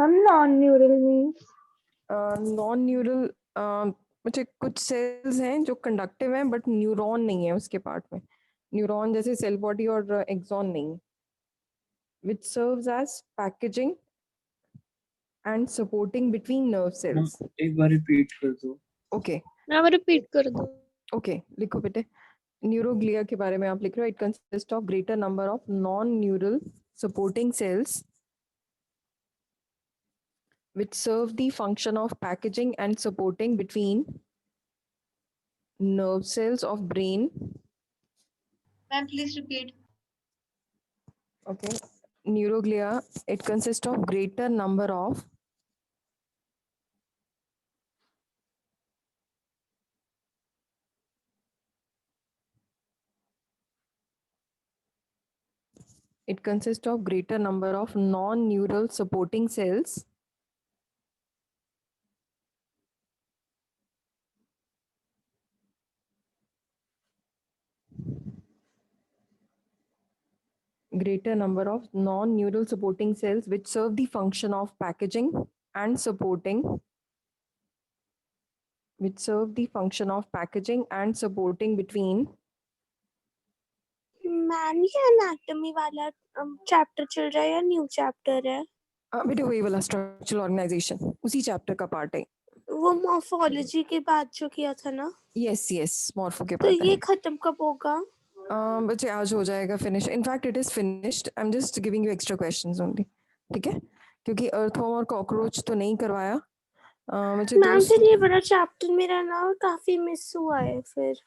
Ma'am non neural means non neural मुझे कुछ sales हैं जो कंडक्टिव हैं बट न्यूरॉन नहीं है उसके पार्ट में। न्यूरॉन जैसे सेल बॉडी और एक्सॉन नहीं, which serves as packaging and supporting between nerve cells. एक बार रिपीट कर दो। ओके मैम रिपीट कर दो। ओके, लिखो बेटे। न्यूरोग्लिया के बारे में आप लिख रहे हो, it consist of greater number of non neural supporting cells which serve the function of packaging and supporting between nerve cells of brain. Ma'am please repeat. Okay. Neuroglia, it consists of greater number of non-neural supporting cells which serve the function of packaging and supporting between। Ma'am ये anatomy वाला chapter चल रहा है या new chapter है? बेटे वही वाला स्ट्रक्चरल ऑर्गेनाइजेशन उसी चैप्टर का पार्ट है। वो मॉर्फोलॉजी के बाद जो किया था ना, यस मॉर्फो के तो पार्ट ये है। खत्म कब होगा? बच्चे आज हो जाएगा finish, in fact it is finished, I am just giving you extra questions only, ठीक है, क्योंकि अर्थवॉर्म और कॉकरोच तो नहीं करवाया। मुझे मैम फिर दोस्त ये बड़ा चैप्टर मेरा ना काफी मिस हुआ है फिर।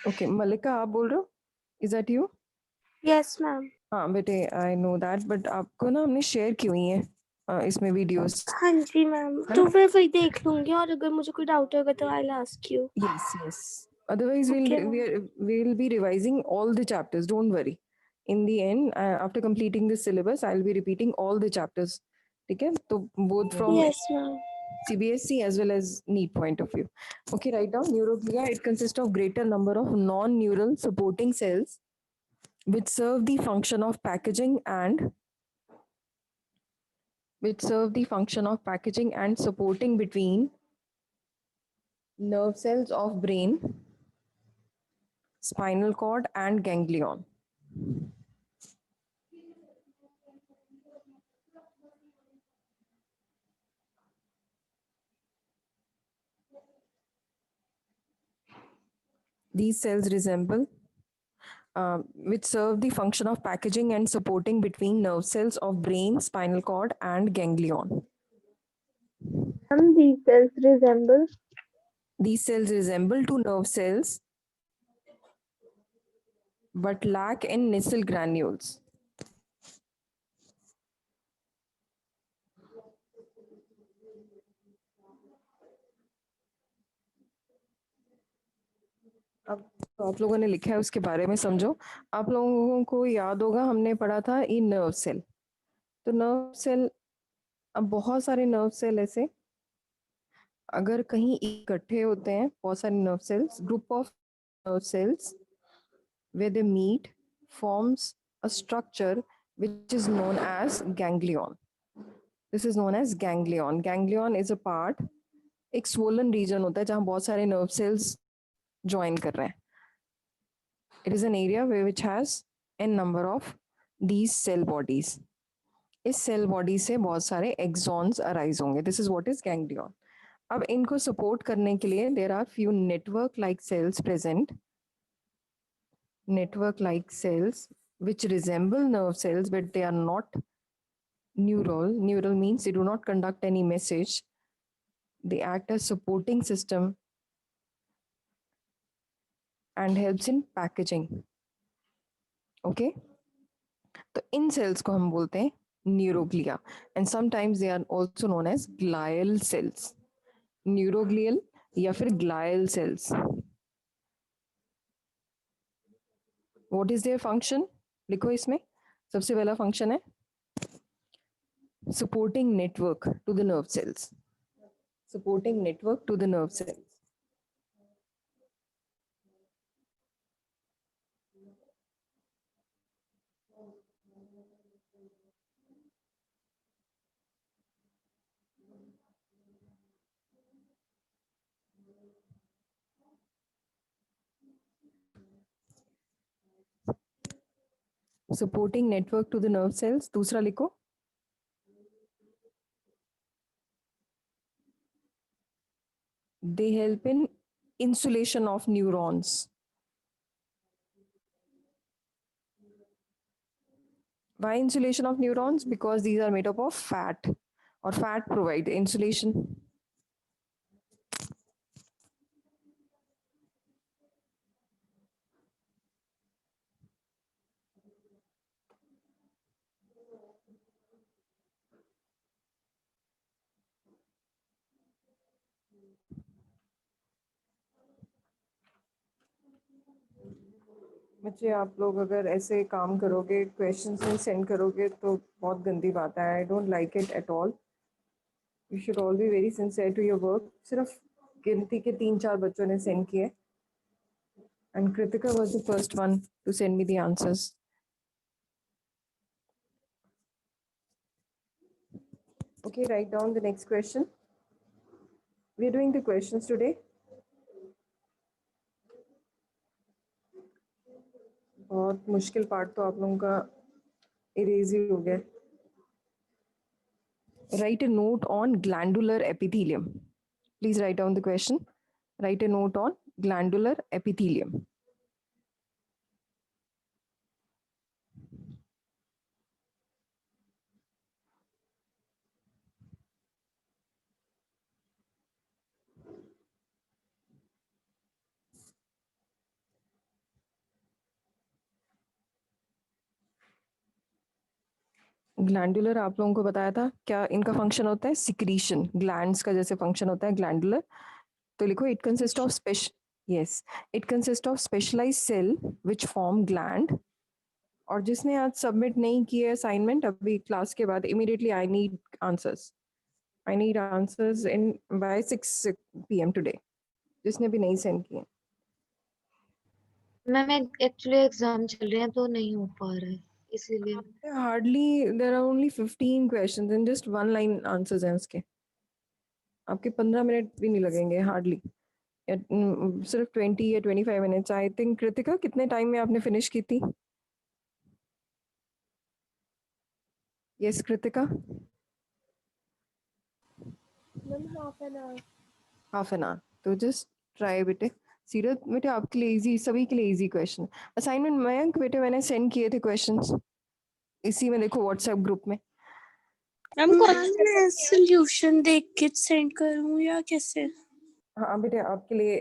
ओके मल्लिका आप बोल रहे हो, is that you? Yes ma'am. हाँ बेटे आई नो दैट, बट आपको ना हमने शेयर की हुई है इसमें वीडियोस। हाँ जी मैम, तो मैं वही देख लूंगी और अगर मुझे कोई डाउट होगा तो I will ask you. Yes. Otherwise, Okay, we'll be revising all the chapters. Don't worry. In the end, after completing this syllabus, I'll be repeating all the chapters. Okay, so both from yes ma'am. CBSE as well as NEET point of view. Okay, write down neuroglia. It consists of greater number of non-neural supporting cells which serve the function of packaging and supporting between nerve cells of brain, spinal cord, and ganglion. These cells which serve the function of packaging and supporting between nerve cells of brain, spinal cord, and ganglion. These cells resemble to nerve cells but lack in Nissl granules. अब तो आप लोगों ने लिखा है उसके बारे में समझो। आप लोगों को याद होगा हमने पढ़ा था ई नर्व सेल। तो नर्व सेल, अब बहुत सारे नर्व सेल ऐसे अगर कहीं इकट्ठे होते हैं, बहुत सारे nerve cells, group of nerve cells where they meet forms a structure which is known as ganglion. This is known as ganglion. Ganglion is a part, एक swollen region होता है जहाँ बहुत सारे nerve cells join कर रहे हैं. It is an area which has n number of these cell bodies. इस सेल बॉडी से बहुत सारे एक्सॉन्स अराइज होंगे. This is what is ganglion. अब इनको सपोर्ट करने के लिए there are few network like cells present. Network like cells which resemble nerve cells but they are not neural. Neural means they do not conduct any message. They act as supporting system and helps in packaging. Okay, तो इन cells को हम बोलते हैं neuroglia and sometimes they are also known as glial cells. Neuroglial या फिर glial cells. What is their function? लिखो इसमें सबसे पहला फंक्शन है supporting network to the nerve cells. Supporting network to the nerve cells. Supporting network to the nerve cells, दूसरा लिखो। They help in insulation of neurons. Why insulation of neurons? Because these are made up of fat, or fat provide insulation. बच्चे आप लोग अगर ऐसे काम करोगे, questions नहीं सेंड करोगे तो बहुत गंदी बात है। I don't like it at all. You should all be very sincere to your work. सिर्फ गिनती के 3-4 बच्चों ने सेंड किए, and Kritika was the first one to send me the answers. Okay, write down the next question. We are doing the questions today. बहुत मुश्किल part तो आप लोगों का इरेज ही हो गया। Write a note on glandular epithelium. Please write down the question. Write a note on glandular epithelium. Glandular आप लोगों को बताया था क्या इनका फंक्शन होता है? सिक्रीशन, ग्लैंड्स का जैसे फंक्शन होता है ग्लैंडुलर। तो लिखो it consist of it consist of specialised cell which form gland. और जिसने आज सबमिट नहीं किया असाइनमेंट, अभी क्लास के बाद immediately I need answers in by 6 PM today, जिसने भी नहीं सेंड किए। मैम एक्चुअली एग्जाम चल रहे हैं तो नहीं हो पा रहा है इसीलिए। Hardly there are only 15 questions and just 1 line answers हैं उसके। आपके 15 मिनट भी नहीं लगेंगे हार्डली, सिर्फ 20 या 25 मिनट्स। आई थिंक कृतिका कितने टाइम में आपने फिनिश की थी? Yes Kritika, ma'am half an hour. Half an hour. तो जस्ट ट्राई बेटे। सीरत बेटे आपके लिए इजी, सभी के लिए इजी क्वेश्चन। असाइनमेंट मयंक बेटे मैंने सेंड किए थे क्वेश्चंस, इसी में देखो व्हाट्सएप ग्रुप में। मैम मैं सॉल्यूशन देख के सेंड करूं या कैसे? हाँ बेटे आपके लिए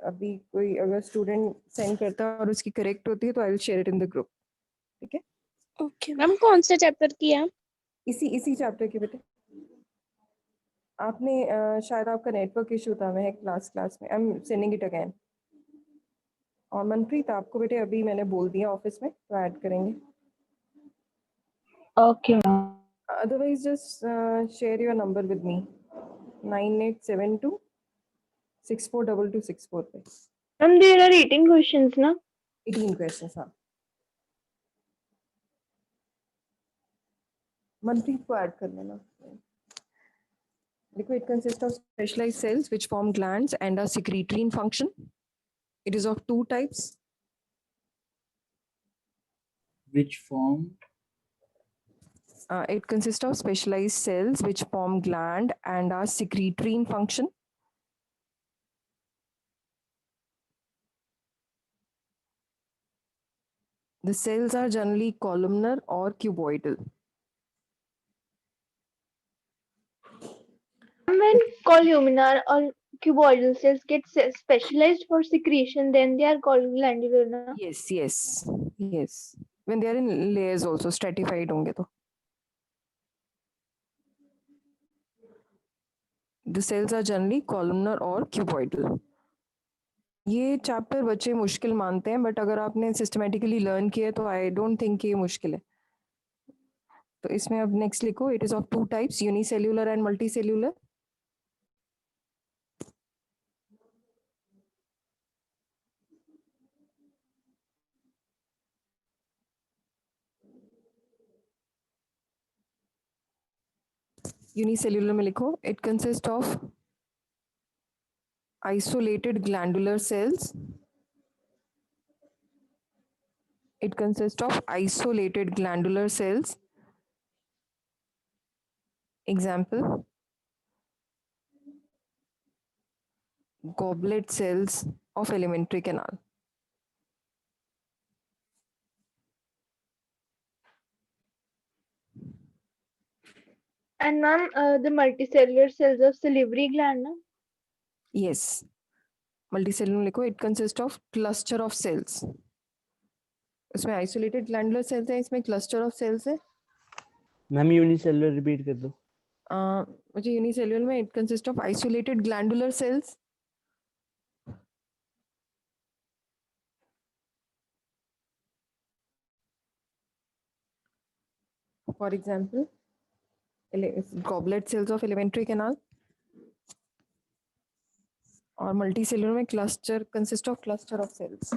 अभी कोई अगर स्टूडेंट सेंड करता है और उसकी करेक्ट होती है तो आई will share it in the group, ठीक है? ओके मैम, कौन से चैप्टर की है? इसी चैप्टर की बेटे। आपने शायद आपका नेटवर्क इशू था, मैं क्लास में। I am sending it again. और मनप्रीत आपको बेटे अभी मैंने बोल दिया ऑफिस में, तो ऐड करेंगे। Okay otherwise just share your number with me 9872642264 पे। मैम देयर आर 18 क्वेश्चंस ना? 18 क्वेश्चंस। हाँ मनप्रीत को ऐड कर लेना। Liquid consists of specialized cells which form glands and are secretory in function. It is of 2 types. Which form? It consists of specialized cells which form gland and are secretory in function. The cells are generally columnar or cuboidal. When columnar or cuboidal cells get specialized for secretion, then they are called glandular ना? Yes. When they are in layers also, stratified होंगे तो. The cells are generally columnar or cuboidal. ये chapter बच्चे मुश्किल मानते हैं, but अगर आपने सिस्टमेटिकली लर्न किया तो आई डोंट थिंक ये मुश्किल है। तो इसमें अब नेक्स्ट लिखो, it is of 2 types, unicellular and multicellular. Unicellular में लिखो it consist of isolated glandular cells It consists of isolated glandular cells. Example, goblet cells of alimentary canal. And ma'am, the multicellular cells of salivary gland, na? Yes. Multicellular लिखो, it consists of cluster of cells. इसमें isolated glandular cells है, इसमें cluster of cells है. Ma'am unicellular repeat कर दो. मुझे unicellular में it consists of isolated glandular cells. For example, goblet cells of alimentary canal. और मल्टीसेलुलर में cluster consist of cluster of cells.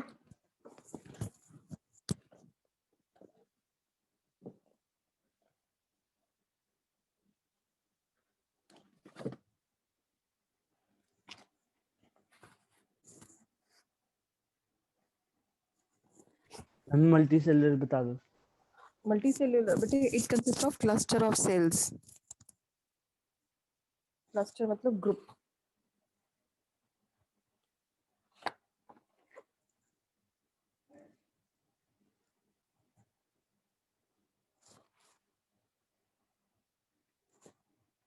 Ma'am multicellular बता दो. मल्टीसेलुलर बेटे it consist of cluster of cells. Cluster मतलब group.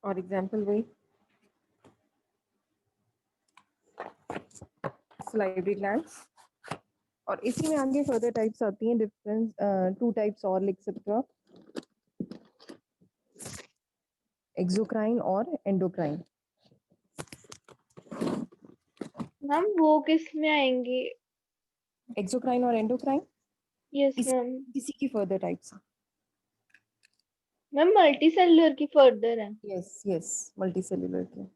और example वही salivary glands. और इसी में आगे फर्दर टाइप्स आती हैं. डिफरेंस 2 टाइप्स और लिख सकते हो आप, एक्सोक्राइन और एंडोक्राइन. मैम वो किस में आएंगे? एक्सोक्राइन और एंडोक्राइन यस इस- मैम. किसी की फर्दर टाइप्स. मैम मल्टीसेलुलर की फर्दर है. यस यस मल्टीसेलुलर की.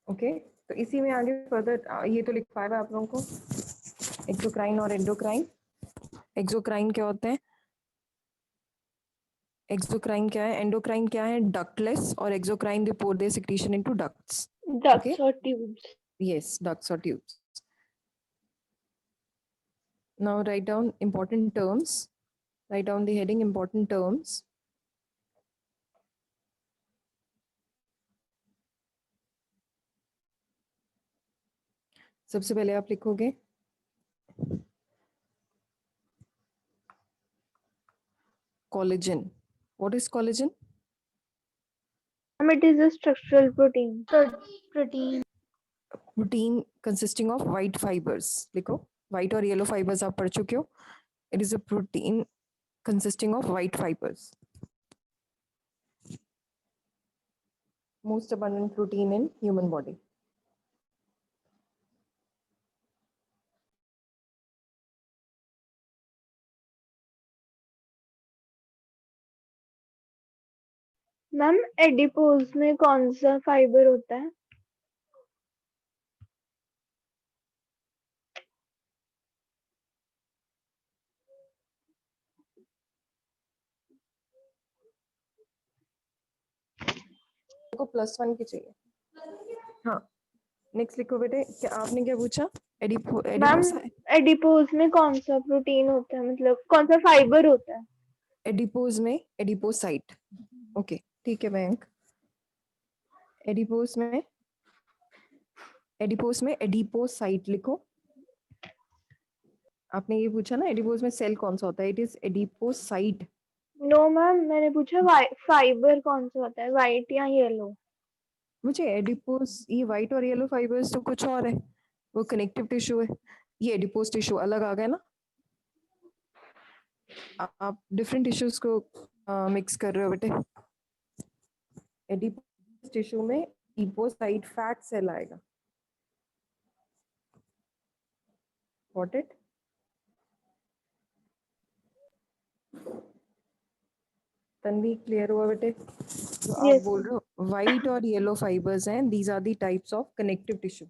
ओके तो इसी में आगे फर्दर ये तो लिख पाएगा आप लोगों को, एक्सोक्राइन और एंडोक्राइन. एक्सोक्राइन क्या होते हैं, एक्सोक्राइन क्या है, एंडोक्राइन क्या है, डक्टलेस, और exocrine they pour their secretion into ducts. Ducts or tubes. Yes, ducts or tubes. Now write down important terms. Write down the heading important terms. सबसे पहले आप लिखोगे collagen. What is collagen? It is a structural protein. Protein. Protein consisting of white fibers. लिखो white और yellow fibers आप पढ़ चुके हो. It is a protein consisting of white fibers. Most abundant protein in human body. Ma'am adipose में कौन सा fibre होता है? को +1 की चाहिए. हाँ नेक्स्ट लिखो बेटे, क्या आपने क्या पूछा? मैम एडिपोज में कौन सा प्रोटीन होता है, मतलब कौन सा फाइबर होता है? एडिपोज में एडिपोसाइट. ओके ठीक है बैंक. एडिपोज में एडिपोसाइट लिखो. आपने ये पूछा ना एडिपोज में सेल कौन सा होता है, it is adipocyte. No ma'am मैंने पूछा फाइबर कौन सा होता है, व्हाइट या येलो? मुझे एडिपोज, ये व्हाइट और येलो फाइबर्स तो कुछ और है, वो कनेक्टिव टिश्यू है. ये एडिपोज टिश्यू अलग आ गया ना. आप डिफरेंट टिश्यूज को मिक्स कर रहे हो बेटे. एडिपोज टिश्यू में एडिपोसाइट फैट सेल आएगा. Got it? तन्वी क्लियर हुआ बेटे? जो आप Yes. बोल रहे हो व्हाइट और येलो फाइबर्स हैं, these are the types of connective tissue.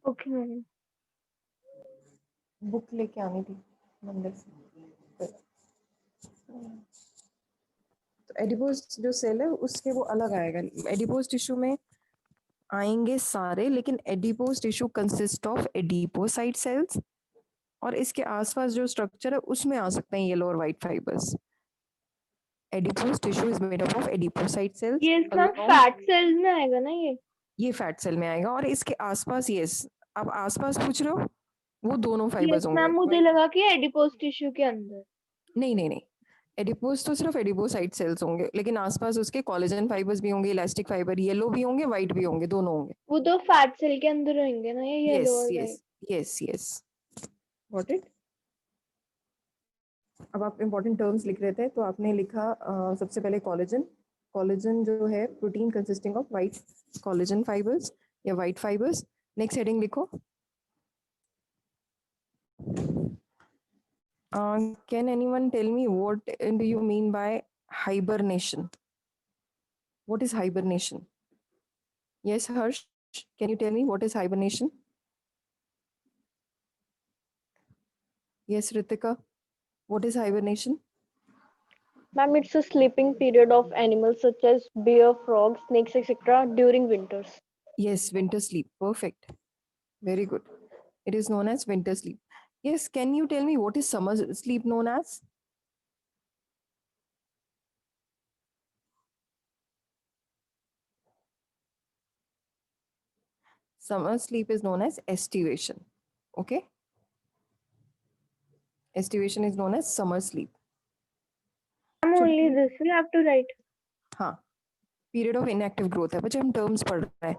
Okay, ma'am. Book लेके आनी थी मंदिर से. तो एडिपोज जो सेल है उसके वो अलग आएगा. एडिपोज टिश्यू में आएंगे सारे, लेकिन adipose tissue consist of adipocyte cells, और इसके आसपास जो स्ट्रक्चर है उसमें आ सकते हैं येलो और white fibres. Adipose tissue is made up of adipocyte cells. Yes, ma'am. Fat cells में आएगा ना ये? ये फैट सेल में आएगा, और इसके आसपास, यस, आप आसपास पूछ रहे हो, वो दोनों Yes, फाइबर्स होंगे. ma'am. मुझे लगा कि एडिपोज टिश्यू के अंदर. नहीं नहीं नहीं, एडिपोज तो सिर्फ एडिपोसाइट सेल्स होंगे, लेकिन आसपास उसके कोलेजन फाइबर्स भी होंगे, इलास्टिक फाइबर येलो भी होंगे, व्हाइट भी होंगे, दोनों होंगे. वो तो फैट सेल के अंदर होंगे ना, ये येलो यस और yes white. Yes yes, got it. अब आप इंपॉर्टेंट टर्म्स लिख रहे थे, तो आपने लिखा सबसे पहले कोलेजन. कोलेजन जो है protein consisting of white collagen fibres या व्हाइट फाइबर्स. नेक्स्ट हेडिंग लिखो. Can anyone tell me what do you mean by hibernation? What is hibernation? Yes, Harsh, can you tell me what is hibernation? Yes, Ritika, what is hibernation? Ma'am, it's a sleeping period of animals such as bear, frogs, snakes, etc. during winters. Yes, winter sleep. Perfect. Very good. It is known as winter sleep. Yes, can you tell me what is summer sleep known as? Summer sleep is known as estivation. Okay? Estivation is known as summer sleep. Ma'am, only this will have to write. हाँ, period of inactive growth है. बच्चे हम terms पढ़ रहे हैं,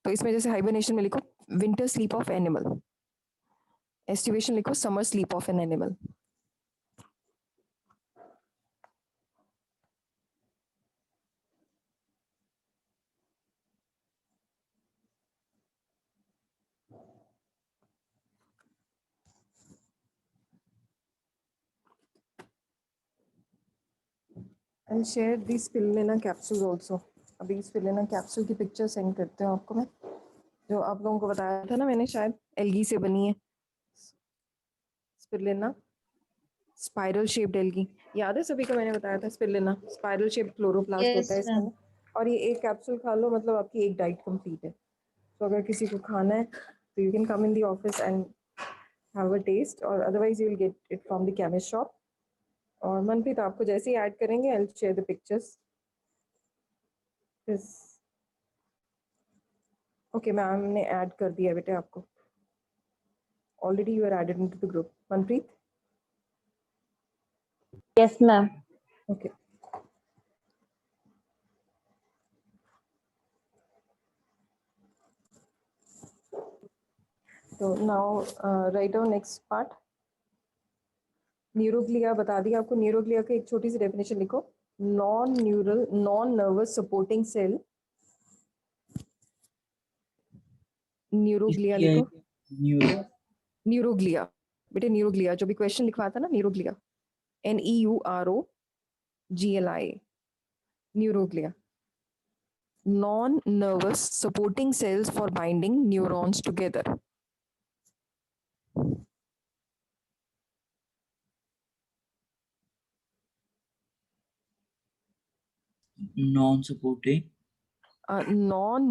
तो इसमें जैसे हाइबरनेशन में लिखो winter sleep of animal, aestivation लिखो summer sleep of an animal. I'll share these spirulina capsules also. अभी spirulina capsule की पिक्चर सेंड करते हो आपको मैं, जो आप लोगों को बताया था ना मैंने, शायद एल्गी से बनी है स्पिरुलिना, स्पाइरल शेप्ड एल्गी. याद है सभी को मैंने बताया था स्पिरुलिना स्पाइरल शेप्ड क्लोरोप्लास्ट होता है इसमें. और ये एक कैप्सूल खा लो मतलब आपकी एक डाइट कंप्लीट है. तो अगर किसी को खाना है तो you can come in the office and have a taste, और otherwise you will get it from the chemist shop. और मनप्रीत आपको जैसे ही ऐड करेंगे I will share the pictures. Okay ma'am ने ऐड कर दिया बेटे आपको. Already you are added into the group. Manpreet. Yes, ma'am. Okay. तो now write down next part. Neuroglia बता दिया आपको. न्यूरोग्लिया की एक छोटी सी डेफिनेशन लिखो. Non neural non nervous supporting cell. Neuroglia लिखो. न्यूरो न्यूरोग्लिया बेटे, न्यूरोग्लिया जो भी क्वेश्चन लिखवा था ना, neuroglia, NEUROGLIA, neuroglia. Non nervous supporting cells for binding neurons together. non-supporting non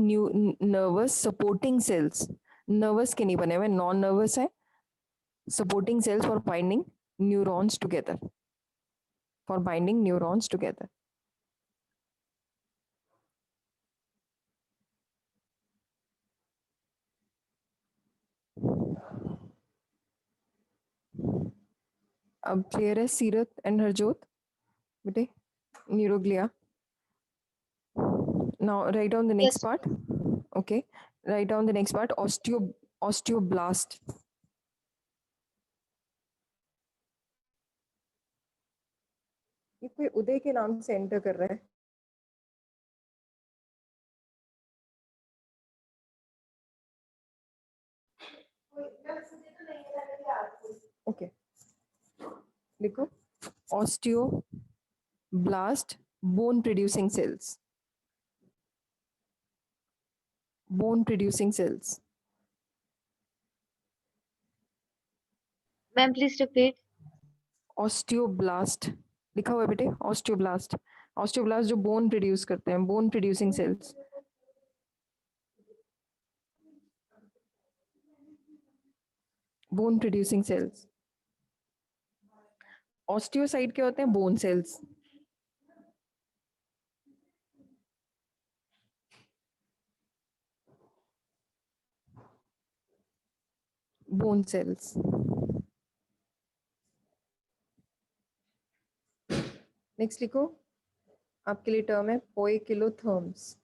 nervous supporting cells. Nervous के नहीं बने हुए, नॉन नर्वस है. Supporting cells for binding neurons together, for binding neurons together. अब क्लियर है सीरत एंड हरजोत बेटे? न्यूरोग्लिया. Now write down the next part. Okay, write down the next part. Osteoblast. ये कोई उदय के नाम से एंटर कर रहा है. ओके, लिखो osteoblast. blast, bone producing cells. Bone producing cells. Ma'am, please repeat. Osteoblast. लिखा हुआ है बेटे, ऑस्टियोब्लास्ट. ऑस्टियोब्लास्ट जो बोन प्रोड्यूस करते हैं, bone producing sales. Bone producing sales. Osteocyte क्या होते हैं? Bone cells. Bone cells. Next लिखो, आपके लिए टर्म है poikilotherms.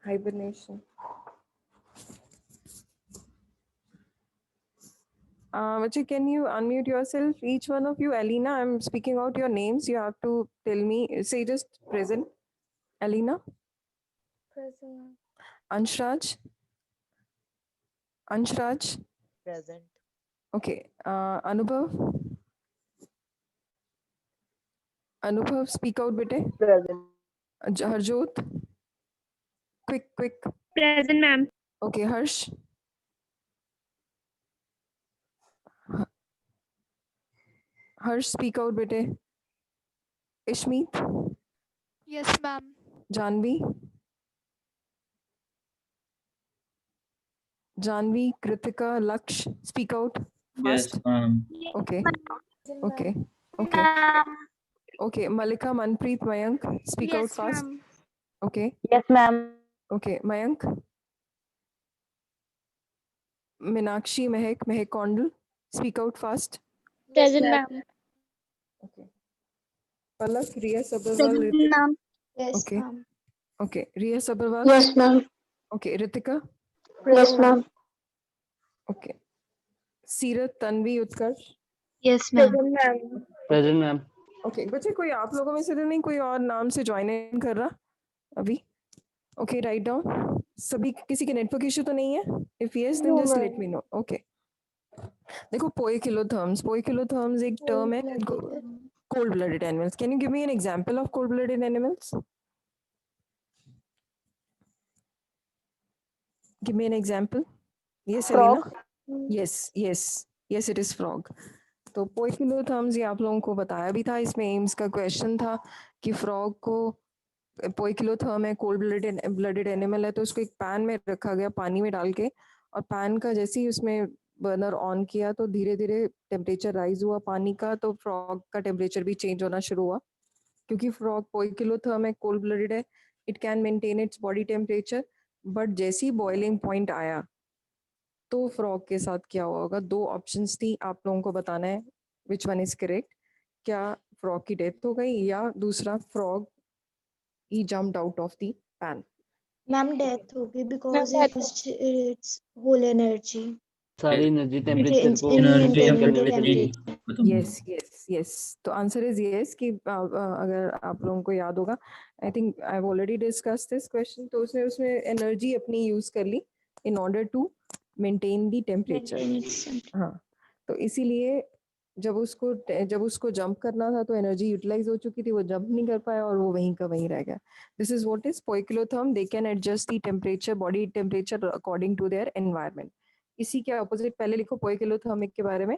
Hibernation. Can you unmute yourself? Each one of you, Alina, I'm speaking out your names. You have to tell me, say just present. Alina, Present. Anshraj, Anshraj. Present. Okay. Anubhav, Anubhav, speak out, bete. Present. Harjot, quick. Present, ma'am. Okay, Harsh. Harsh, speak out, bete. Ishmeet, Yes, ma'am. Janvi, Kritika, Laksh, speak out Yes, fast. ma'am. Okay. Okay. Okay. Malika, Manpreet, Mayank, speak out Yes, fast. ma'am. Okay. Yes, ma'am. Okay. Mayank. Minakshi, Mehek Kondal, speak out fast. Present, ma'am. Okay. Palak, Riya Sabharwal, Present, ma'am. Yes, Okay. ma'am. Okay. Riya Sabharwal. Yes, ma'am. Okay. Ritika. Yes, ma'am. Okay. Sirat, Tanvi, Utkarsh. Yes, ma'am. Present, ma'am. Present, ma'am. Okay. बच्चे कोई आप लोगों में से तो नहीं कोई और नाम से ज्वाइन इन कर रहा अभी? Okay, write down. सभी किसी के नेटवर्क इशू तो नहीं है? If yes, then No, just ma'am. let me know. Okay. देखो पोइकिलोथर्म्स एक टर्म है cold blooded animals. Can you give me an example of cold blooded animals? Give me an example. Yes Elina. Yes it is frog. तो poikilotherms ये आप लोगों को बताया भी था, इसमें एम्स का क्वेश्चन था कि फ्रॉग को पोइकिलोथर्म है, कोल्ड ब्लडेड एनिमल है, तो उसको एक पैन में रखा गया पानी में डाल के, और पैन का जैसे ही उसमें बर्नर ऑन किया तो धीरे धीरे टेम्परेचर राइज हुआ पानी का, तो फ्रॉग का टेम्परेचर भी चेंज होना शुरू हुआ. क्योंकि फ्रॉग पोइकिलोथर्म है, कोल्ड ब्लडेड है, it can maintain its body temperature. But जैसे ही बॉइलिंग पॉइंट आया तो फ्रॉग के साथ क्या हुआ होगा? दो ऑप्शंस थी, आप लोगों को बताना है विच वन इज करेक्ट. क्या फ्रॉग की डेथ हो गई, या दूसरा frog he jumped out of the pan. Ma'am, death होगी because it's whole energy. सारी एनर्जी टेम्परेचर को एनर्जी मेंटेन करने में चली गई. Yes. तो आंसर इज yes कि अगर आप लोगों को याद होगा, I think I have already discuss this question, तो उसने एनर्जी अपनी यूज कर ली in order to maintain the temperature. हाँ, तो इसीलिए जब उसको जंप करना था तो एनर्जी यूटिलाइज हो चुकी थी, वो जंप नहीं कर पाया और वो वहीं का वहीं रह गया. This is what is poikilotherm. They can adjust the temperature, body temperature according to their environment. इसी के ऑपोजिट पहले लिखो पोइकिलोथर्मिक के बारे में,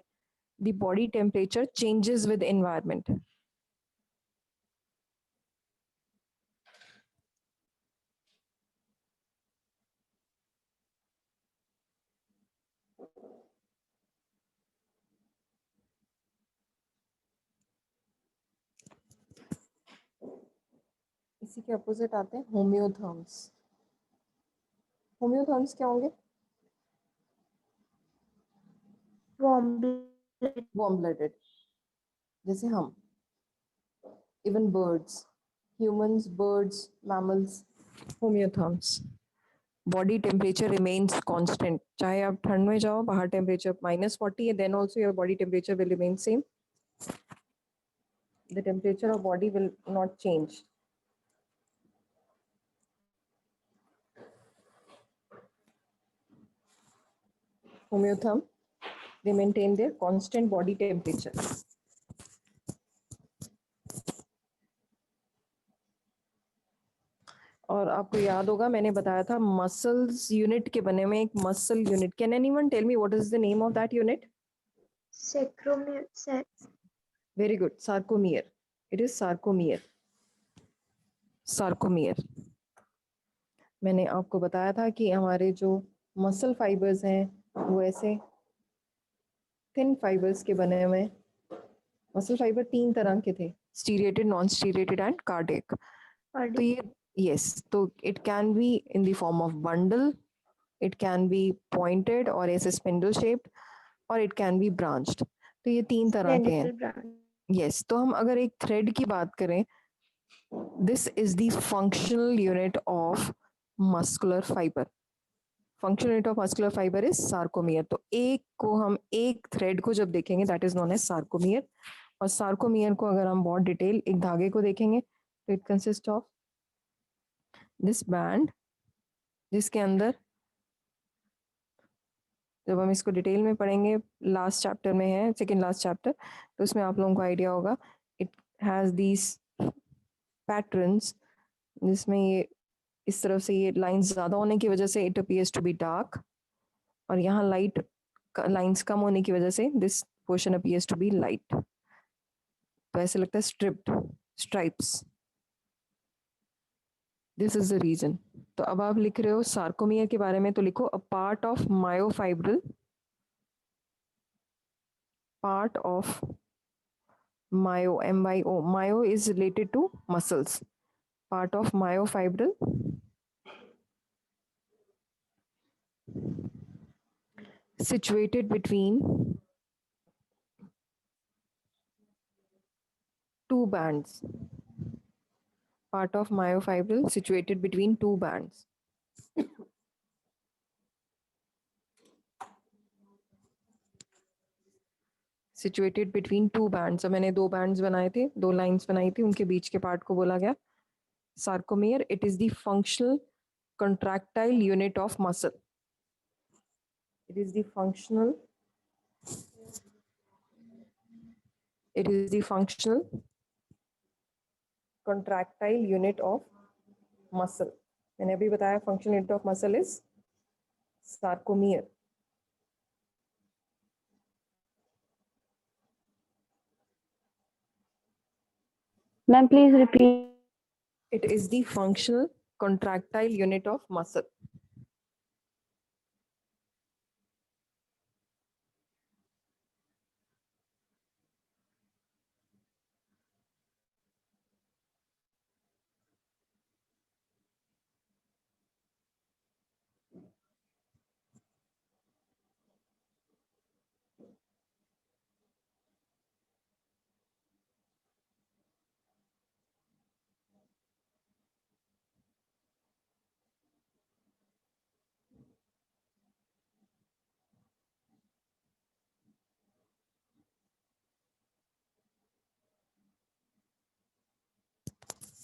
the body temperature changes with environment. इसी के अपोजिट आते हैं होम्योथर्म्स. होम्योथर्म्स क्या होंगे? वार्म ब्लडेड, जैसे हम, even birds, humans, birds, mammals, homeotherms. Body temperature remains constant, चाहे आप ठंड में जाओ, बाहर टेम्परेचर -40 है, then also your body temperature will remain same. The temperature of body will not change. Homeotherm, they maintain their constant body temperature. और आपको याद होगा मैंने बताया था मसल्स यूनिट के बने में एक muscle unit. Can anyone tell me what is the name of that unit? Sarcomere. Very good, sarcomere. It is sarcomere. sarcomere. मैंने आपको बताया था कि हमारे जो मसल फाइबर्स हैं वो ऐसे थिन फाइबर्स के बने हुए हैं. मसल फाइबर 3 तरह के थे, स्टीरिएटेड, नॉन स्टीरिएटेड एंड कार्डियक. तो ये yes, तो it can be in the form of bundle, it can be pointed और ऐसे spindle shaped, और it can be branched. तो ये 3 तरह के हैं. Yes, तो हम अगर एक thread की बात करें, this is the functional unit of muscular fiber. Functional unit of muscular fiber is sarcomere. तो एक को हम एक thread को जब देखेंगे that is known as sarcomere. और sarcomere को अगर हम बहुत डिटेल एक धागे को देखेंगे तो it consists of this band, जिसके अंदर जब हम इसको डिटेल में पढ़ेंगे, लास्ट चैप्टर में है, सेकेंड लास्ट चैप्टर, तो उसमें आप लोगों को आइडिया होगा. इट हैज दीज पैटर्न्स जिसमें ये इस तरफ से ये लाइंस ज़्यादा होने की वजह से it appears to be dark, और यहाँ लाइट लाइंस कम होने की वजह से this portion appears to be light. तो ऐसे लगता है striped stripes. This is the reason. तो अब आप लिख रहे हो सार्कोमियर के बारे में, तो लिखो a part of myofibril, part of myo, MYO, myo is related to muscles, part of myofibril situated between two bands, part of myofibril situated between two bands. Situated between two bands. So मैंने 2 bands बनाए थे, 2 lines बनाई थी, उनके बीच के part को बोला गया sarcomere. It is the functional contractile unit of muscle. It is the functional contractile unit of muscle. मैंने अभी बताया functional unit of muscle is sarcomere. Ma'am, please repeat. It is the functional contractile unit of muscle.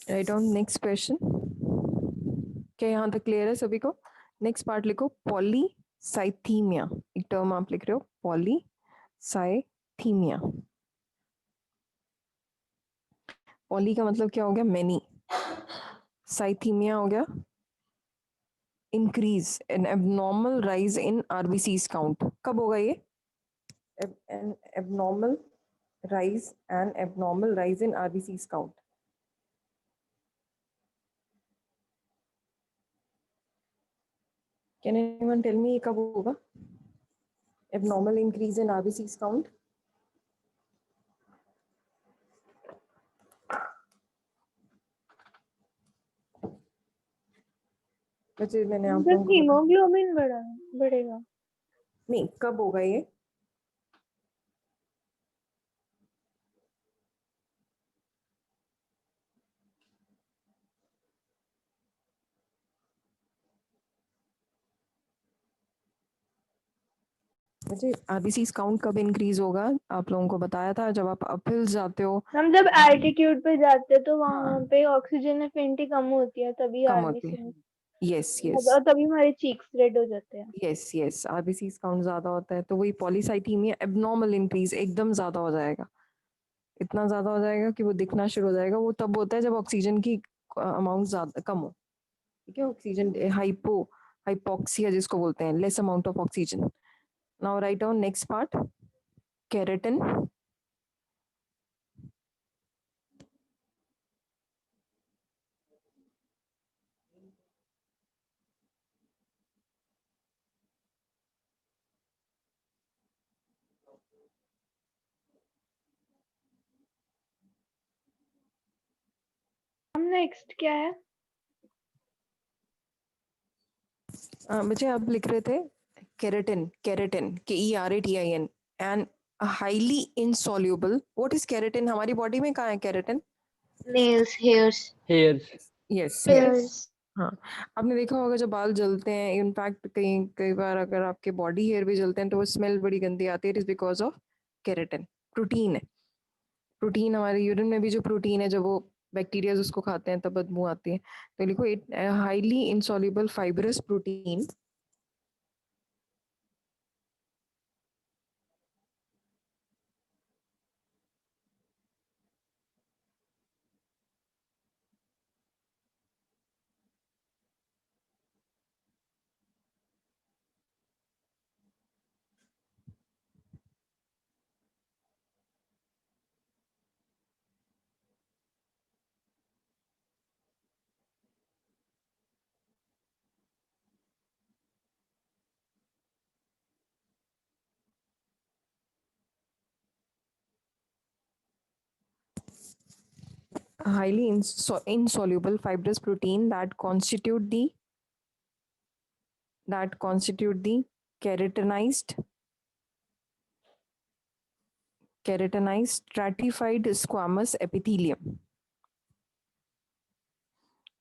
Write down next question. क्या यहाँ तक clear है सभी को? Next part लिखो पॉलीसाइथीमिया. एक टर्म आप लिख रहे हो पॉलीसाइथीमिया. पॉली का मतलब क्या हो गया? मैनी. साइथीमिया हो गया increase, N abnormal rise in RBCs count. कब होगा ये? N abnormal rise in RBCs count. Can anyone tell me कब होगा? Abnormal increase in RBC's count. बच्चे मैंने आप लोगों को हीमोग्लोबिन बढ़ेगा. नहीं, कब होगा ये? मुझे आरबीसीज काउंट कब इंक्रीज होगा? आप लोगों को बताया था जब आप अपहिल जाते हो. हम जब एल्टीट्यूड पे जाते हैं तो हाँ. वहाँ पे ऑक्सीजन एफिनिटी कम होती है, तभी कम होती आरबीसी. है. यस यस और तभी हमारे चीक्स रेड हो जाते हैं। यस यस, आरबीसीज काउंट ज्यादा होता है तो वही पॉलीसाइथीमिया एब्नॉर्मल इंक्रीज एकदम ज्यादा हो जाएगा, इतना ज्यादा हो जाएगा कि वो दिखना शुरू हो जाएगा। वो तब होता है जब ऑक्सीजन की अमाउंट ज्यादा कम हो, ठीक है, ऑक्सीजन हाइपोक्सिया जिसको बोलते हैं, less amount of oxygen. Now write down next part, keratin. हम नेक्स्ट क्या है? बच्चे आप लिख रहे थे keratin, keratin KERATIN and highly insoluble. What is keratin? हमारी बॉडी में कहाँ है keratin? Nails, hairs, Hairs. Yes hairs. हाँ, आपने देखा होगा जब बाल जलते हैं, इनफैक्ट कई कई बार अगर आपके बॉडी हेयर भी जलते हैं तो वो स्मेल बड़ी गंदी आती है। It is because of keratin, protein है। प्रोटीन हमारे यूरिन में भी जो प्रोटीन है, जब वो बैक्टीरिया उसको खाते हैं तब बदबू आती है। तो लिखो it highly insoluble fibrous protein highly insoluble fibrous protein that constitute the keratinized stratified squamous epithelium।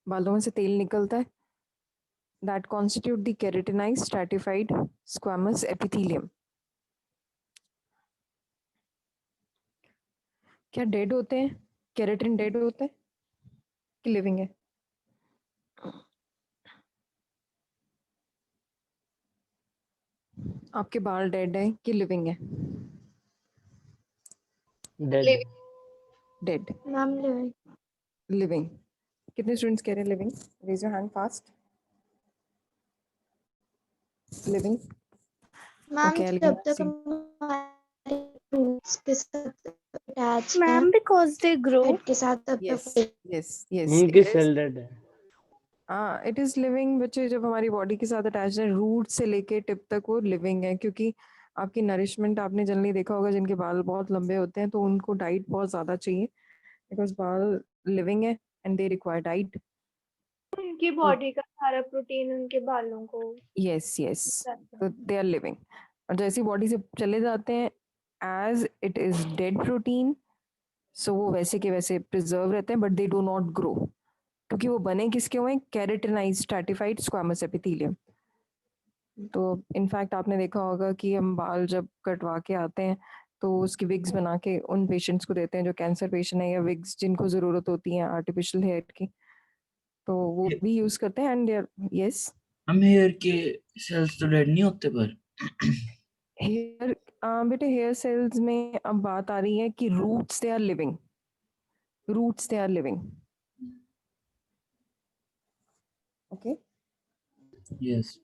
बालों में से तेल निकलता है, that constitute the keratinized stratified squamous epithelium। क्या डेड होते हैं? केराटिन डेड होते हैं कि लिविंग है? आपके बाल डेड है कि लिविंग है? Dead. Dead, Ma'am, living. Living. कितने स्टूडेंट्स कह रहे हैं living? Raise your hand fast. Living. Ma'am, Okay, I'll जब तक see. हमारे roots के साथ attached हैं, Ma'am, because they grow. head के साथ तब Yes, तक yes, yes. उनकी It is. सेल डेड है। हाँ, इट इज लिविंग बच्चे। जब हमारी बॉडी के साथ अटैच है, रूट से लेके टिप तक वो लिविंग है, क्योंकि आपकी नरिशमेंट, आपने जनरली देखा होगा जिनके बाल बहुत लंबे होते हैं तो उनको डाइट बहुत ज्यादा चाहिए, बिकॉज बाल लिविंग है एंड दे रिक्वायर डाइट। उनकी बॉडी का सारा प्रोटीन उनके बालों को यस यस, जाता तो है। They are living. और जैसी बॉडी से चले जाते हैं, as it is dead protein, so वो वैसे के वैसे प्रिजर्व रहते हैं, but they do not grow, क्योंकि वो बने किसके हुए? Keratinized stratified squamous epithelium. तो इनफैक्ट आपने देखा होगा कि हम बाल जब कटवा के आते हैं तो उसकी विग्स बना के उन पेशेंट्स को देते हैं जो कैंसर पेशेंट है, या विग्स जिनको जरूरत होती है आर्टिफिशियल हेयर की, तो वो भी यूज करते हैं। एंड यस, हम हेयर के सेल्स तो डेड नहीं होते पर हेयर बेटे, हेयर सेल्स में अब बात आ रही है कि roots they are living, roots they are living. Okay, yes.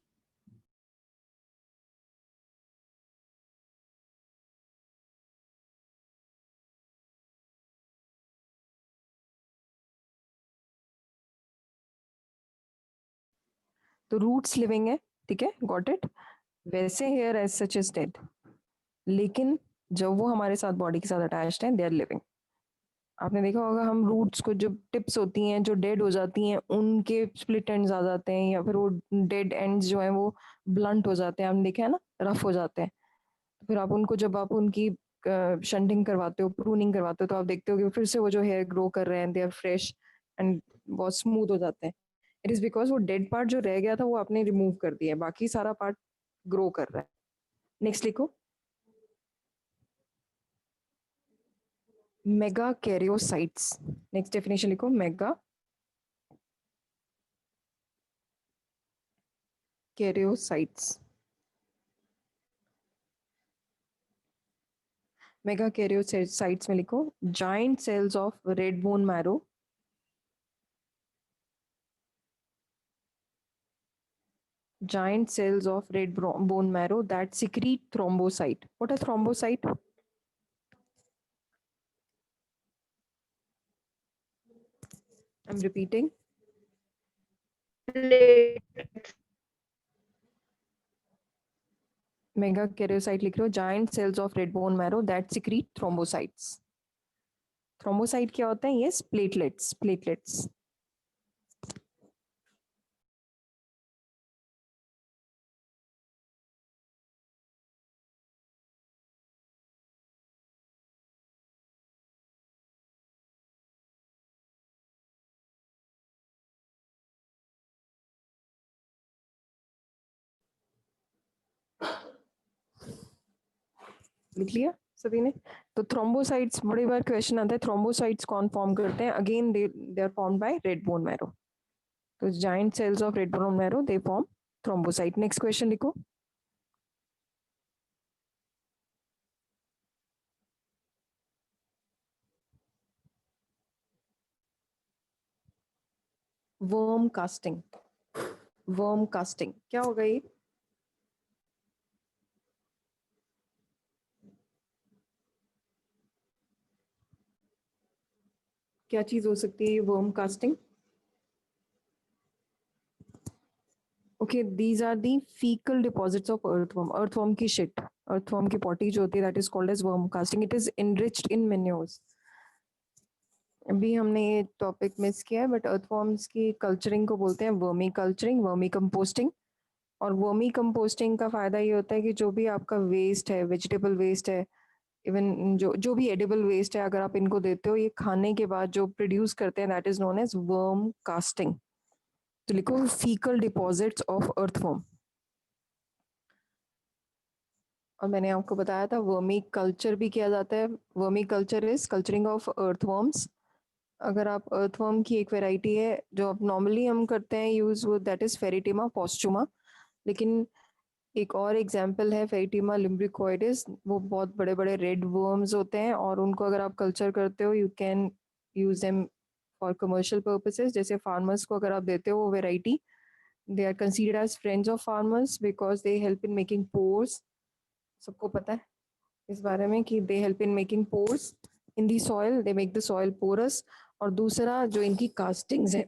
तो रूट्स लिविंग है, ठीक है, गॉट इट। वैसे hair as such is dead, लेकिन जब वो हमारे साथ बॉडी के साथ अटैच्ड है, दे आर लिविंग। आपने देखा होगा हम रूट्स को, जो टिप्स होती हैं जो डेड हो जाती हैं, उनके स्प्लिट एंड्स आ जाते हैं, या फिर वो डेड एंड्स जो हैं वो ब्लंट हो जाते हैं, हमने देखा है ना, रफ हो जाते हैं। तो फिर आप उनको, जब आप उनकी शंटिंग करवाते हो, प्रूनिंग करवाते हो, तो आप देखते हो कि फिर से वो जो हेयर ग्रो कर रहे हैं, दे आर फ्रेश एंड बहुत स्मूथ हो जाते हैं। इट इज बिकॉज वो डेड पार्ट जो रह गया था वो आपने रिमूव कर दिया है, बाकी सारा पार्ट ग्रो कर रहा है। नेक्स्ट लिखो, मेगा कैरियोसाइट्स। नेक्स्ट डेफिनेशन लिखो, मेगा मेगाकैरियोसाइट्स, मेगाकैरियोसाइट्स में लिखो giant cells of red bone marrow, giant cells of red bone marrow that secrete thrombocyte. What are thrombocyte? I'm repeating. Megakaryocyte लिख रहे हो, giant cells of red bone marrow that secrete thrombocytes. Thrombocyte क्या होता है? Yes, platelets. Platelets. लिख लिया सभी ने? तो थ्रोम्बोसाइट्स बड़ी बार क्वेश्चन आता है, थ्रोम्बोसाइट्स कौन फॉर्म करते हैं? Again they are formed by red bone marrow. तो giant cells of red bone marrow they form thrombocyte. Next question लिखो. Worm casting. वर्म कास्टिंग क्या होगा ये? क्या चीज हो सकती है ये worm casting? Okay, these are the faecal deposits of earthworm. Earthworm की शिट, अर्थवर्म की पॉटी जो होती है, that is called as worm casting. It is enriched in manures. अभी हमने ये टॉपिक मिस किया है, बट अर्थवर्म्स की कल्चरिंग को बोलते हैं वर्मी कल्चरिंग, वर्मी कंपोस्टिंग. और वर्मी कंपोस्टिंग का फायदा ये होता है कि जो भी आपका वेस्ट है, वेजिटेबल वेस्ट है, इवन जो भी एडिबल वेस्ट है, अगर आप इनको देते हो, ये खाने के बाद जो प्रोड्यूस करते हैं, that is known as worm casting. तो लिखो फीकल डिपॉजिट्स ऑफ अर्थवर्म. और मैंने आपको बताया था वर्मी कल्चर भी किया जाता है. Vermi culture is culturing of earthworms. अगर आप अर्थवर्म की एक वैरायटी है जो आप नॉर्मली हम करते हैं यूज, वो दैट इज फेरिटिमा पोस्टुमा. लेकिन एक और एग्जाम्पल है फेरिटिमा लिम्ब्रिकोइडिस. वो बहुत बड़े बड़े रेड वर्म्स होते हैं, और उनको अगर आप कल्चर करते हो, you can use them for commercial purposes. जैसे फार्मर्स को अगर आप देते हो वो variety, they are considered as friends of farmers because they help in making pores. सबको पता है इस बारे में कि they help in making pores in the soil, they make the soil porous. और दूसरा जो इनकी कास्टिंग्स है,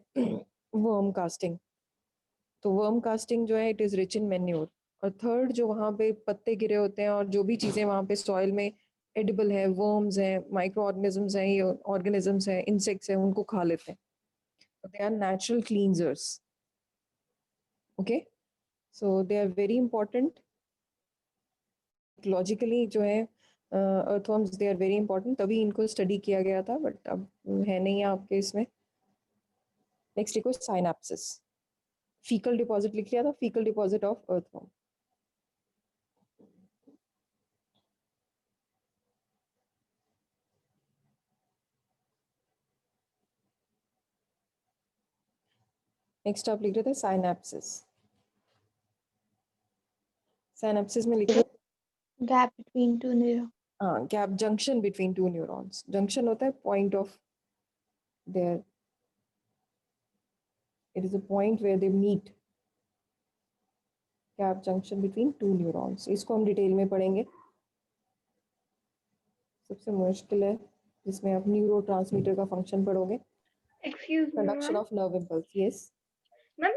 वर्म कास्टिंग. तो वर्म कास्टिंग जो है, it is rich in manure. और थर्ड, जो वहाँ पे पत्ते गिरे होते हैं और जो भी चीज़ें वहाँ पे सॉइल में एडिबल है, वर्म्स हैं, माइक्रो ऑर्गेनिजम्स हैं, ये ऑर्गेनिजम्स हैं, इंसेक्ट्स हैं, उनको खा लेते हैं. They are natural cleansers. Okay, so they are very important. Logically जो है earthworms, they are very important, तभी इनको स्टडी किया गया था, बट अब है नहीं आपके इसमें. नेक्स्ट लिखो साइनैप्सिस. फीकल डिपॉजिट लिख लिया था, faecal deposit of earthworm. Next आप लिख रहे थे साइनैप्सिस. साइनैप्सिस में लिखो Gap between two neurons. हाँ, gap, junction between two neurons. Junction होता है point of there, it is a point where they meet. Gap junction between two neurons. इसको हम डिटेल में पढ़ेंगे. सबसे मुश्किल है जिसमें आप न्यूरोट्रांसमीटर का फंक्शन पढ़ोगे. Excuse me, conduction ma'am. Of nerve impulse. Yes, ma'am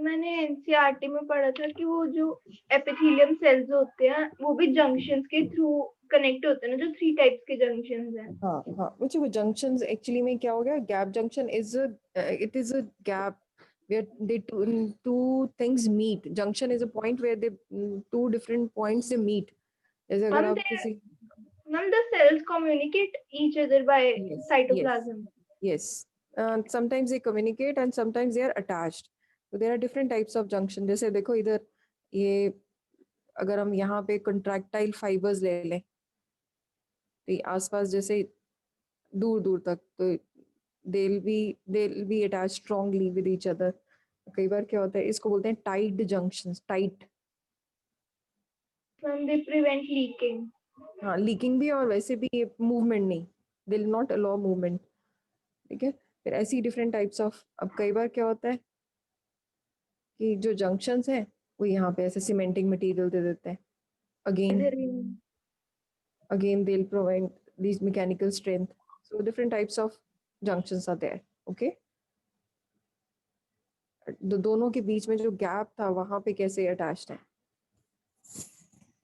मैंने एनसीईआरटी में पढ़ा था कि वो जो एपिथेलियम सेल्स होते हैं वो भी जंक्शंस के थ्रू कनेक्ट होते हैं ना, जो 3 टाइप्स के जंक्शंस हैं. हाँ हाँ. मुझे वो जंक्शंस एक्चुअली में क्या हो गया, gap junction is it is a gap where they two things meet. Junction is a point where they two different points they meet. जैसे अगर Ma'am, आप किसी Ma'am, the cells communicate each other by yes cytoplasm. yes sometimes they communicate and sometimes they are attached. So there are different types of junction. जैसे देखो इधर ये, अगर हम यहाँ पे contractile fibers ले लें, तो ये आसपास जैसे दूर दूर तक, तो they'll be attached strongly with each other. कई बार क्या होता है, इसको बोलते हैं tight junctions, tight. they prevent leaking. हाँ, लीकिंग भी, और वैसे भी मूवमेंट नहीं, they will not allow movement. ठीक है, फिर ऐसी डिफरेंट टाइप्स ऑफ, अब कई बार क्या होता है कि जो जंक्शंस हैं वो यहाँ पे ऐसे सीमेंटिंग मटेरियल दे देते हैं, again they'll provide these mechanical strength, so different types of junctions are there. Okay, दोनों के बीच में जो गैप था वहां पे कैसे अटैच्ड है।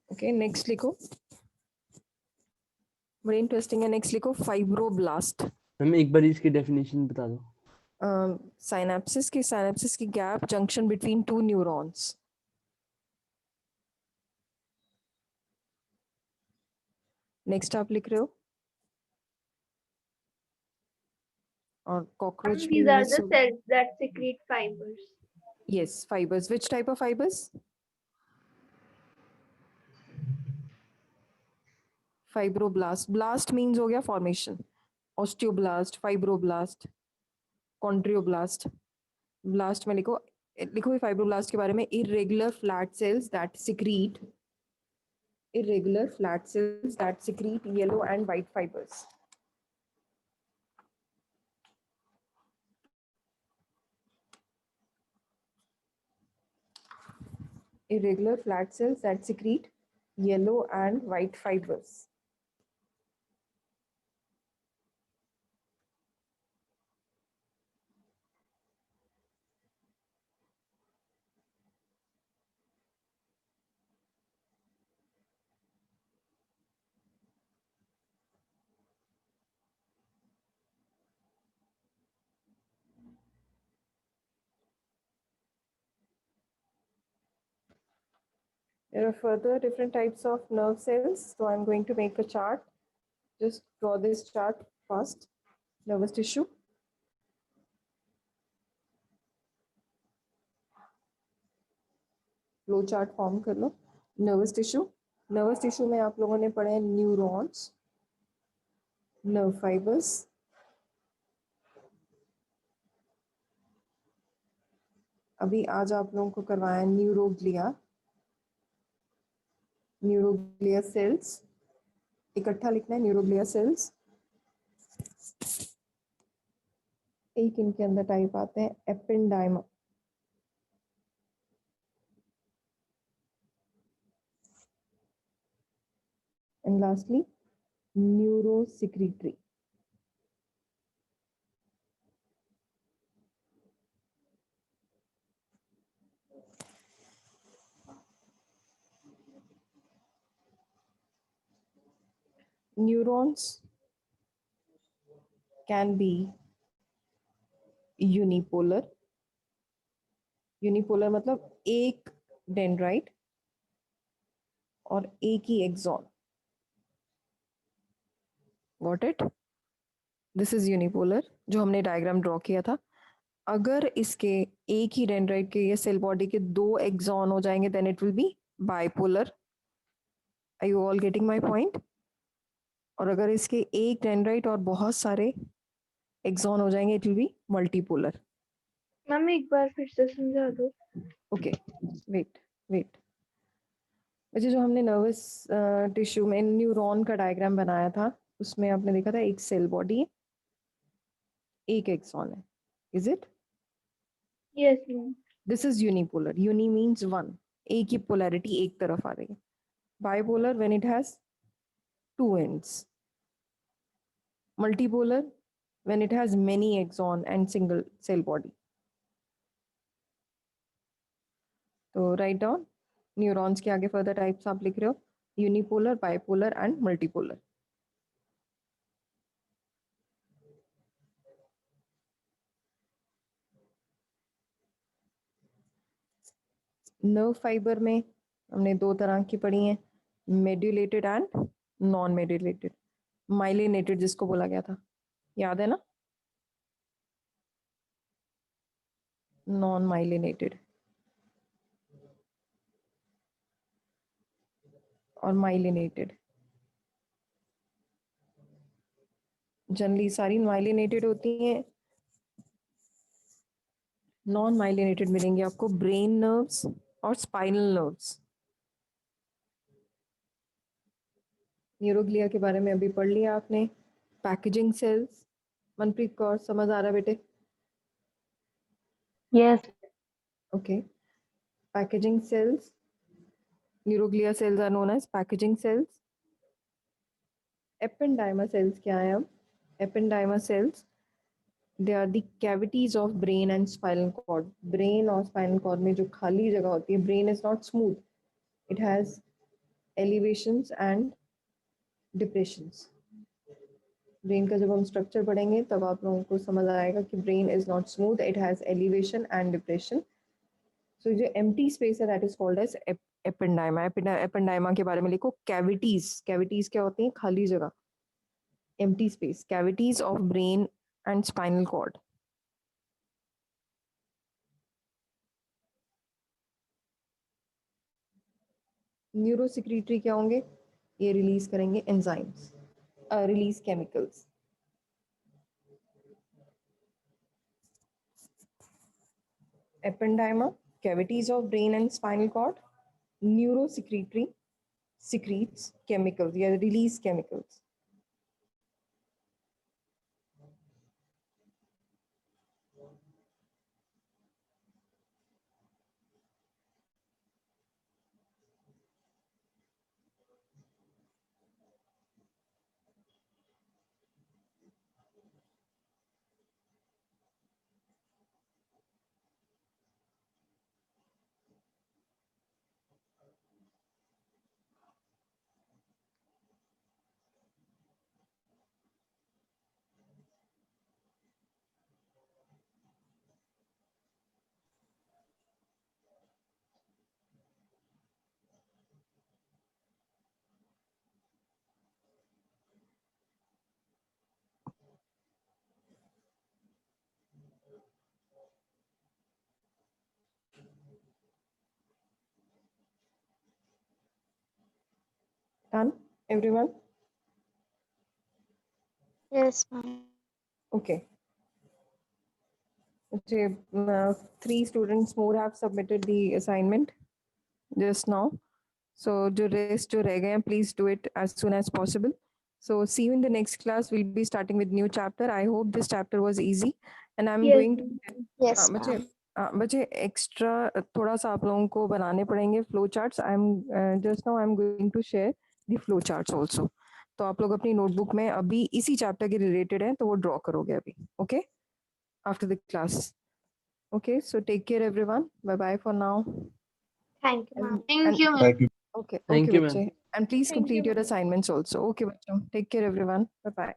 ओके, नेक्स्ट लिखो, बड़ी इंटरेस्टिंग है। नेक्स्ट लिखो फाइब्रोब्लास्ट। मैम एक बार इसकी डेफिनेशन बता दो। साइनेप्सिस की gap junction between two neurons. Next आप लिख रहे हो, और cockroach These are the cells that secrete fibers. yes, fibers. Which type of fibers? Fibroblast. Blast means हो गया formation. Osteoblast, fibroblast, chondroblast. Blast में लिखो, लिखो फाइब्रोब्लास्ट के बारे में, irregular flat cells that secrete yellow and white fibers. Irregular flat cells that secrete yellow and white fibers. There are further different types of nerve cells. So I'm going to make a chart. Just draw this chart first. Nervous tissue. Flow chart form कर लो। Nervous tissue में आप लोगों ने पढ़े हैं neurons, nerve fibres, अभी आज आप लोगों को करवाया न्यूरोग्लिया सेल्स, इकट्ठा लिखना है न्यूरोग्लिया सेल्स। एक इनके अंदर टाइप आते हैं ependyma, and lastly neurosecretory. Neurons can be unipolar. Unipolar मतलब एक डेंड्राइट और एक ही axon. Got it? This is unipolar, जो हमने डायग्राम ड्रॉ किया था। अगर इसके एक ही डेंड्राइट के या सेल बॉडी के दो एक्सॉन हो जाएंगे then it will be bipolar. Are you all getting my point? और अगर इसके एक डेंड्राइट और बहुत सारे एक्सॉन हो जाएंगे it will be multipolar. Ma'am एक बार फिर से समझा दो। Okay, wait. वैसे जो हमने नर्वस टिश्यू में न्यूरॉन का डायग्राम बनाया था उसमें आपने देखा था एक सेल बॉडी है, एक एक्सॉन है। Is it? Yes ma'am. This is unipolar. Uni means one, एक ही पोलैरिटी एक तरफ आ रही है। Bipolar when it has two ends. Multipolar when it has many axon and single cell body. तो राइट डाउन न्यूरॉन्स के आगे फर्दर टाइप्स आप लिख रहे हो, unipolar, bipolar and multipolar. Nerve fibre में हमने दो तरह की पढ़ी हैं, medullated and non medullated. Myelinated जिसको बोला गया था, याद है ना? नॉन माइलिनेटेड और माइलिनेटेड। जनरली सारी माइलिनेटेड होती हैं, नॉन माइलिनेटेड मिलेंगे आपको ब्रेन नर्व्स और स्पाइनल नर्व्स। न्यूरोग्लिया के बारे में अभी पढ़ लिया आपने। पैकेजिंग सेल्स, मनप्रीत कौर समझ आ रहा बेटे? Yes. Okay. Packaging cells, neuroglia cells are known as packaging cells. Ependyma cells क्या है अब? Ependyma cells, they are the cavities of brain and spinal cord. Brain और spinal cord में जो खाली जगह होती है, brain is not smooth. It has elevations and depressions. Brain का जब हम स्ट्रक्चर पढ़ेंगे तब आप लोगों को समझ आएगा कि brain is not smooth, it has elevation and depression. So जो एम्प्टी स्पेस है that is called as ependyma. Ependyma के बारे में लिखो कैविटीज। कैविटीज क्या होती हैं? खाली जगह, empty space, cavities of brain and spinal cord. Neurosecretory क्या होंगे? ये रिलीज करेंगे enzymes, release chemicals. Ependyma, cavities of brain and spinal cord. Neurosecretory, secretes chemicals, yeah, release chemicals. Done, everyone? Yes, ma'am. Okay. Okay, 3 students more have submitted the assignment just now. So the rest जो रह गए हैं, please do it as soon as possible. So see you in the next class. We'll be starting with new chapter. I hope this chapter was easy, and I'm Yes, going to Yes, बच्चे ma'am. बच्चे extra थोड़ा सा आप लोगों को बनाने पड़ेंगे flow charts. I am just now I am going to share the flow charts also. तो आप लोग अपनी नोटबुक में अभी इसी चैप्टर के रिलेटेड हैं तो वो ड्रॉ करोगे अभी, okay, after the class. Okay, so take care everyone, bye bye for now. Thank you, ma'am. Thank you, ma'am. Thank you. Okay Thank okay you, ma'am. बच्चे, and please Thank you, complete your ma'am. Assignments also. Okay बच्चों, take care everyone, bye bye.